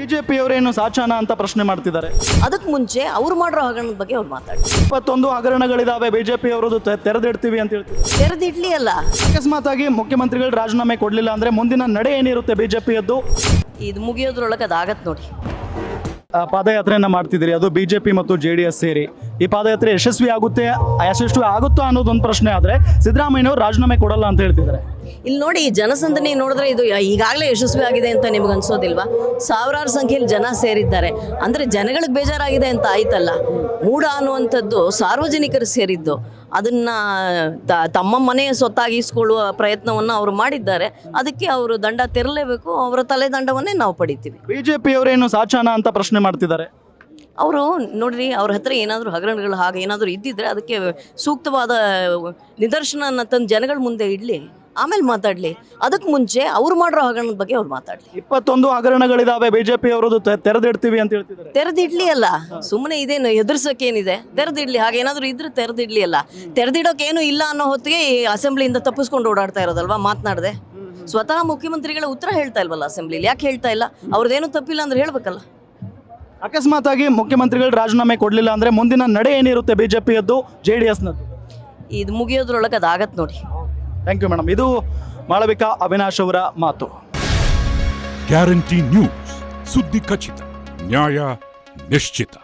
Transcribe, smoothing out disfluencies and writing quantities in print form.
ಬಿಜೆಪಿಯವರೇನು ಸಾಚಾನ ಅಂತ ಪ್ರಶ್ನೆ ಮಾಡ್ತಿದ್ದಾರೆ. ಅದಕ್ಕೆ ಮುಂಚೆ ಅವ್ರು ಮಾಡಿರೋ ಹಗರಣದ ಬಗ್ಗೆ ಅವ್ರು ಮಾತಾಡಿ. 21 ಹಗರಣಗಳಿದಾವೆ ಬಿಜೆಪಿಯವರದು, ತೆರೆದಿಡ್ತೀವಿ ಅಂತ ಹೇಳ್ತೀವಿ. ತೆರೆದಿಡ್ಲಿ ಅಲ್ಲ. ಅಕಸ್ಮಾತ್ ಆಗಿ ಮುಖ್ಯಮಂತ್ರಿಗಳು ರಾಜೀನಾಮೆ ಕೊಡಲಿಲ್ಲ ಅಂದ್ರೆ ಮುಂದಿನ ನಡೆ ಏನಿರುತ್ತೆ ಬಿಜೆಪಿಯದ್ದು? ಇದು ಮುಗಿಯೋದ್ರೊಳಗೆ ಅದಾಗತ್ತೆ ನೋಡಿ. ಪಾದಯಾತ್ರೆಯನ್ನ ಮಾಡ್ತಿದ್ದೀರಿ, ಅದು ಬಿಜೆಪಿ ಮತ್ತು JDS ಸೇರಿ. ಈ ಪಾದಯಾತ್ರೆ ಯಶಸ್ವಿ ಆಗುತ್ತೋ ಅನ್ನೋದೊಂದು ಪ್ರಶ್ನೆ. ಆದರೆ ಸಿದ್ದರಾಮಯ್ಯನವರು ರಾಜೀನಾಮೆ ಕೊಡಲ್ಲ ಅಂತ ಹೇಳ್ತಿದ್ದಾರೆ. ಇಲ್ಲಿ ನೋಡಿ, ಜನಸಂದಣಿ ನೋಡಿದ್ರೆ ಇದು ಈಗಾಗಲೇ ಯಶಸ್ವಿ ಆಗಿದೆ ಅಂತ ನಿಮ್ಗೆ ಅನ್ಸೋದಿಲ್ವಾ? ಸಾವಿರಾರು ಸಂಖ್ಯೆಯಲ್ಲಿ ಜನ ಸೇರಿದ್ದಾರೆ ಅಂದರೆ ಜನಗಳಿಗೆ ಬೇಜಾರಾಗಿದೆ ಅಂತ ಆಯ್ತಲ್ಲ. ಮೂಢ ಅನ್ನುವಂಥದ್ದು ಸಾರ್ವಜನಿಕರು ಸೇರಿದ್ದು, ಅದನ್ನು ತಮ್ಮ ಮನೆಯ ಸೊತ್ತಾಗಿಸ್ಕೊಳ್ಳುವ ಪ್ರಯತ್ನವನ್ನು ಅವರು ಮಾಡಿದ್ದಾರೆ. ಅದಕ್ಕೆ ಅವರು ದಂಡ ತೆರಲೇಬೇಕು, ಅವರ ತಲೆ ದಂಡವನ್ನೇ ನಾವು ಪಡಿತೀವಿ. ಬಿಜೆಪಿಯವರೇನು ಸಾಚಾನ ಅಂತ ಪ್ರಶ್ನೆ ಮಾಡ್ತಿದ್ದಾರೆ. ಅವರು ನೋಡ್ರಿ, ಅವ್ರ ಹತ್ರ ಏನಾದರೂ ಹಗರಣಗಳು ಹಾಗೆ ಏನಾದರೂ ಇದ್ದಿದ್ರೆ ಅದಕ್ಕೆ ಸೂಕ್ತವಾದ ನಿದರ್ಶನ ತಂದು ಜನಗಳ ಮುಂದೆ ಇಡಲಿ, ಆಮೇಲೆ ಮಾತಾಡಲಿ. ಅದಕ್ಕೆ ಮುಂಚೆ ಅವ್ರು ಮಾಡಿರೋ ಹಗರಣದ ಬಗ್ಗೆ ಅವ್ರು ಮಾತಾಡಲಿ. 21 ಹಗರಣಗಳಿದಾವೆ ಬಿಜೆಪಿಯವರದು, ತೆರೆದಿಡ್ತೀವಿ ಅಂತ ಹೇಳ್ತಿದ್ದಾರೆ. ತೆರೆದಿಡ್ಲಿ ಅಲ್ಲ, ಸುಮ್ಮನೆ ಇದೇನು ಎದುರ್ಸೋಕೇನಿದೆ? ತೆರೆದಿಡ್ಲಿ. ಹಾಗೇನಾದರೂ ಇದ್ರೆ ತೆರೆದಿಡ್ಲಿ ಅಲ್ಲ. ತೆರೆದಿಡೋಕೇನು ಇಲ್ಲ ಅನ್ನೋ ಹೊತ್ತಿಗೆ ಈ ಅಸೆಂಬ್ಲಿಯಿಂದ ತಪ್ಪಿಸ್ಕೊಂಡು ಓಡಾಡ್ತಾ ಇರೋದಲ್ವಾ ಮಾತನಾಡದೆ. ಸ್ವತಃ ಮುಖ್ಯಮಂತ್ರಿಗಳ ಉತ್ತರ ಹೇಳ್ತಾ ಇಲ್ವಲ್ಲ ಅಸೆಂಬ್ಲಿಲಿ. ಯಾಕೆ ಹೇಳ್ತಾ ಇಲ್ಲ? ಅವ್ರದ್ದೇನು ತಪ್ಪಿಲ್ಲ ಅಂದ್ರೆ ಹೇಳ್ಬೇಕಲ್ಲ. ಅಕಸ್ಮಾತ್ ಆಗಿ ಮುಖ್ಯಮಂತ್ರಿಗಳು ರಾಜೀನಾಮೆ ಕೊಡಲಿಲ್ಲ ಅಂದ್ರೆ ಮುಂದಿನ ನಡೆ ಏನಿರುತ್ತೆ ಬಿಜೆಪಿಯದ್ದು, JDSನದ್ದು? ಇದು ಮುಗಿಯೋದ್ರೊಳಗೆ ಅದಾಗತ್ತೆ ನೋಡಿ. Thank you madam. ಇದು ಮಾಳವಿಕಾ ಅವಿನಾಶ್ ಅವರ ಮಾತು. ಗ್ಯಾರಂಟಿ ನ್ಯೂಸ್, ಸುದ್ದಿ ಖಚಿತ, ನ್ಯಾಯ ನಿಶ್ಚಿತ.